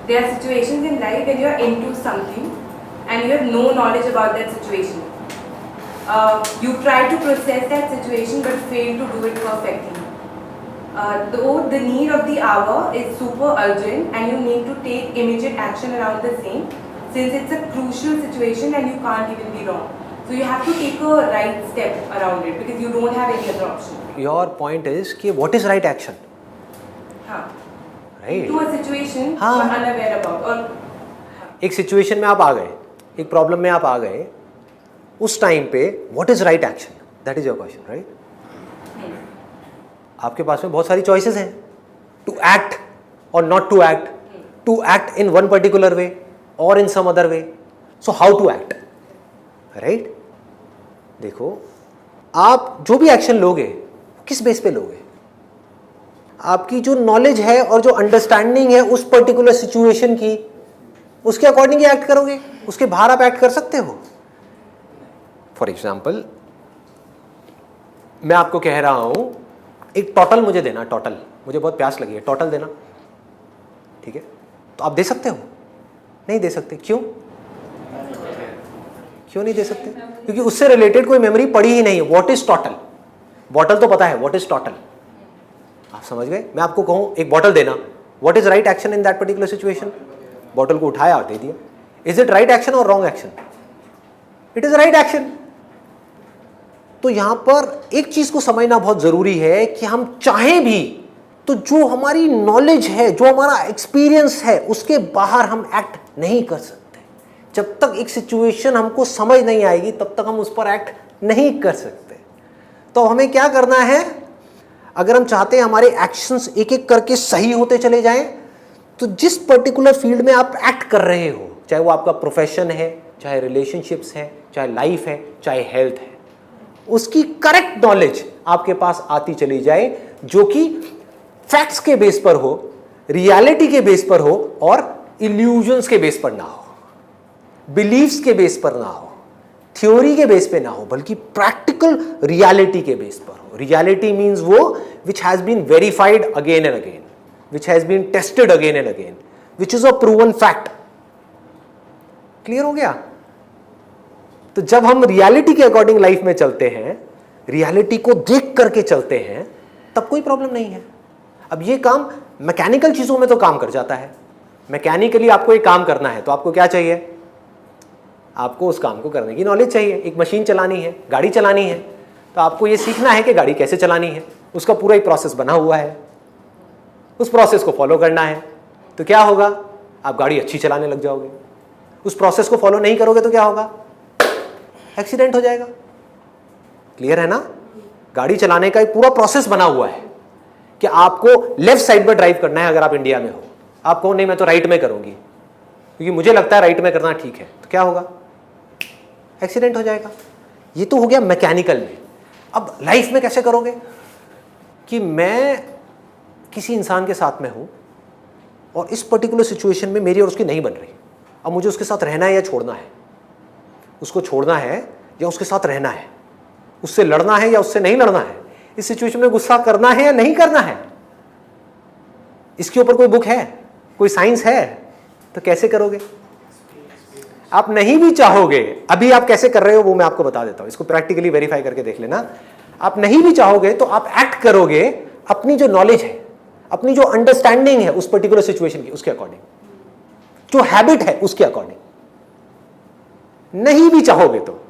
There are situations in life when you are into something and you have no knowledge about that situation. You try to process that situation but fail to do it perfectly. Though the need of the hour is super urgent and you need to take immediate action around the same, since it's a crucial situation and you can't even be wrong. So you have to take a right step around it because you don't have any other option. Your point is कि what is right action? हाँ. Right. To a situation हाँ. you are unaware about और एक situation में आप आ गए, एक problem में आप आ गए, उस टाइम पे what is right action? That is your question, right? आपके पास में बहुत सारी चॉइसेस हैं, to act or not to act, to act in one particular way or in some other way. So how to act, right? देखो, आप जो भी action लोगे किस बेस पे लोगे? आपकी जो नॉलेज है और जो अंडरस्टैंडिंग है उस पर्टिकुलर सिचुएशन की, उसके अकॉर्डिंग ही एक्ट करोगे, उसके बाहर आप एक्ट कर सकते हो? फॉर एग्जाम्पल, मैं आपको कह रहा हूं एक टोटल मुझे देना, टोटल मुझे बहुत प्यास लगी है, टोटल देना, ठीक है? तो आप दे सकते हो? नहीं दे सकते। क्यों? क्यों नहीं दे सकते? क्योंकि उससे रिलेटेड कोई मेमोरी पड़ी ही नहीं है। What is total? बॉटल तो पता है, व्हाट इज टोटल? आप समझ गए? मैं आपको कहूं एक बॉटल देना, what is right action in that particular situation? Bottle को उठाया और दे दिया। इज इट राइट एक्शन और wrong action? It is right action. तो यहां पर एक चीज को समझना बहुत जरूरी है कि हम चाहें भी तो जो हमारी नॉलेज है, जो हमारा एक्सपीरियंस है, उसके बाहर हम एक्ट नहीं कर सकते। जब तक एक सिचुएशन हमको समझ नहीं आएगी तब तक हम उस पर एक्ट नहीं कर सकते। तो हमें क्या करना है? अगर हम चाहते हैं हमारे एक्शंस एक एक करके सही होते चले जाएं, तो जिस पर्टिकुलर फील्ड में आप एक्ट कर रहे हो, चाहे वो आपका प्रोफेशन है, चाहे रिलेशनशिप्स है, चाहे लाइफ है, चाहे हेल्थ है, उसकी करेक्ट नॉलेज आपके पास आती चली जाए, जो कि फैक्ट्स के बेस पर हो, रियलिटी के बेस पर हो और इल्यूजन्स के बेस पर ना हो, बिलीव्स के बेस पर ना हो, थ्योरी के बेस पे ना हो, बल्कि प्रैक्टिकल रियलिटी के बेस पर हो। रियलिटी मीन्स वो which has been verified again and again, which has been tested again and again, which is a proven fact. Clear हो गया? तो जब हम रियलिटी के अकॉर्डिंग लाइफ में चलते हैं, रियलिटी को देख करके चलते हैं, तब कोई प्रॉब्लम नहीं है। अब ये काम मैकेनिकल चीजों में तो काम कर जाता है। मैकेनिकली आपको एक काम करना है तो आपको क्या चाहिए? आपको उस काम को करने की नॉलेज चाहिए। एक मशीन चलानी है, गाड़ी चलानी है, तो आपको ये सीखना है कि गाड़ी कैसे चलानी है। उसका पूरा एक प्रोसेस बना हुआ है, उस प्रोसेस को फॉलो करना है। तो क्या होगा? आप गाड़ी अच्छी चलाने लग जाओगे। उस प्रोसेस को फॉलो नहीं करोगे तो क्या होगा? एक्सीडेंट हो जाएगा। क्लियर है ना? गाड़ी चलाने का एक पूरा प्रोसेस बना हुआ है कि आपको लेफ्ट साइड पर ड्राइव करना है। अगर आप इंडिया में हो, आप कहो नहीं मैं तो राइट में करूंगी क्योंकि मुझे लगता है राइट में करना ठीक है, तो क्या होगा? एक्सीडेंट हो जाएगा। ये तो हो गया मैकेनिकल में। अब लाइफ में कैसे करोगे? कि मैं किसी इंसान के साथ में हूं और इस पर्टिकुलर सिचुएशन में मेरी और उसकी नहीं बन रही। अब मुझे उसके साथ रहना है या छोड़ना है? उसको छोड़ना है या उसके साथ रहना है? उससे लड़ना है या उससे नहीं लड़ना है? इस सिचुएशन में गुस्सा करना है या नहीं करना है? इसके ऊपर कोई बुक है, कोई साइंस है? तो कैसे करोगे? आप नहीं भी चाहोगे, अभी आप कैसे कर रहे हो वो मैं आपको बता देता हूं। इसको प्रैक्टिकली वेरीफाई करके देख लेना। आप नहीं भी चाहोगे तो आप एक्ट करोगे अपनी जो नॉलेज है, अपनी जो अंडरस्टैंडिंग है उस पर्टिकुलर सिचुएशन की, उसके अकॉर्डिंग, जो हैबिट है उसके अकॉर्डिंग। नहीं भी चाहोगे तो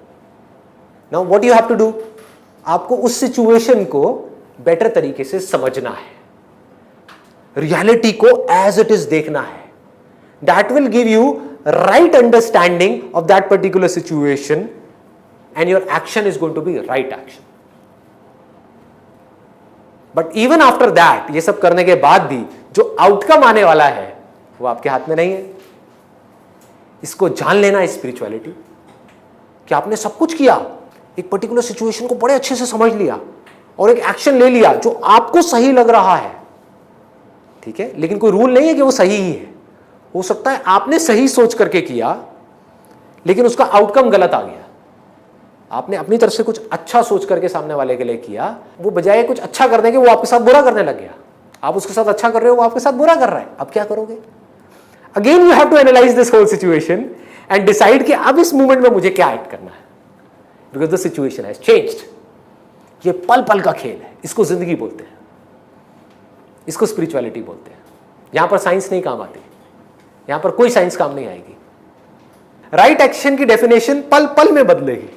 now what you have to do? आपको उस सिचुएशन को बेटर तरीके से समझना है, रियलिटी को एज इट इज देखना है। That will give you right understanding of that particular situation and your action is going to be right action. But even after that, ये सब करने के बाद भी जो आउटकम आने वाला है वो आपके हाथ में नहीं है। इसको जान लेना है स्पिरिचुअलिटी, कि आपने सब कुछ किया, एक पर्टिकुलर सिचुएशन को बड़े अच्छे से समझ लिया और एक एक्शन ले लिया जो आपको सही लग रहा है, ठीक है? लेकिन कोई रूल नहीं है कि वो सही ही है। हो सकता है आपने सही सोच करके किया लेकिन उसका आउटकम गलत आ गया। आपने अपनी तरफ से कुछ अच्छा सोच करके सामने वाले के लिए किया, वो बजाय कुछ अच्छा करने के वो आपके साथ बुरा करने लग गया। आप उसके साथ अच्छा कर रहे हो, वो आपके साथ बुरा कर रहा है। अब क्या करोगे? Again you have to analyse this whole situation and decide कि अब इस मोमेंट में मुझे क्या एक्ट करना है, because the situation has changed. ये पल पल का खेल है, इसको जिंदगी बोलते हैं, इसको स्पिरिचुअलिटी बोलते हैं। यहां पर साइंस नहीं काम आती, यहां पर कोई साइंस काम नहीं आएगी। राइट एक्शन की डेफिनेशन पल पल में बदलेगी।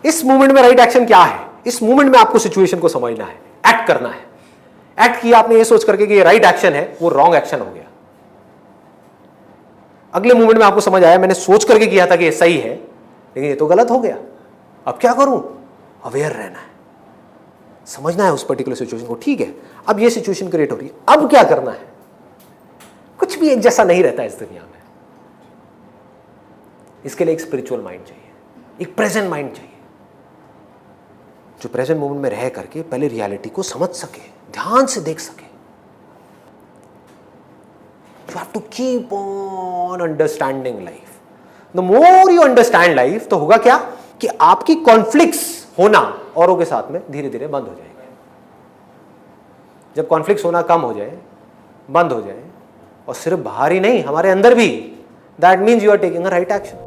इस मोमेंट में राइट एक्शन क्या है, इस मोमेंट में आपको सिचुएशन को समझना है, एक्ट करना है। एक्ट किया आपने ये सोच करके कि ये राइट एक्शन है, वो रॉन्ग एक्शन हो गया। अगले मोमेंट में आपको समझ आया मैंने सोच करके किया था कि ये सही है, लेकिन ये तो गलत हो गया, अब क्या करूं? अवेयर रहना है, समझना है उस पर्टिकुलर सिचुएशन को। ठीक है, अब ये सिचुएशन क्रिएट हो रही है, अब क्या करना है? कुछ भी एक जैसा नहीं रहता इस दुनिया में। इसके लिए एक स्पिरिचुअल माइंड चाहिए, एक प्रेजेंट माइंड चाहिए, जो प्रेजेंट मोमेंट में रह करके पहले रियलिटी को समझ सके, ध्यान से देख सके। You have to keep on understanding life. The more you understand life, तो होगा क्या कि आपकी कॉन्फ्लिक्ट्स होना औरों के साथ में धीरे धीरे बंद हो जाएंगे। जब कॉन्फ्लिक्ट्स होना कम हो जाए, बंद हो जाए, और सिर्फ बाहर ही नहीं हमारे अंदर भी, that means you are taking a right action.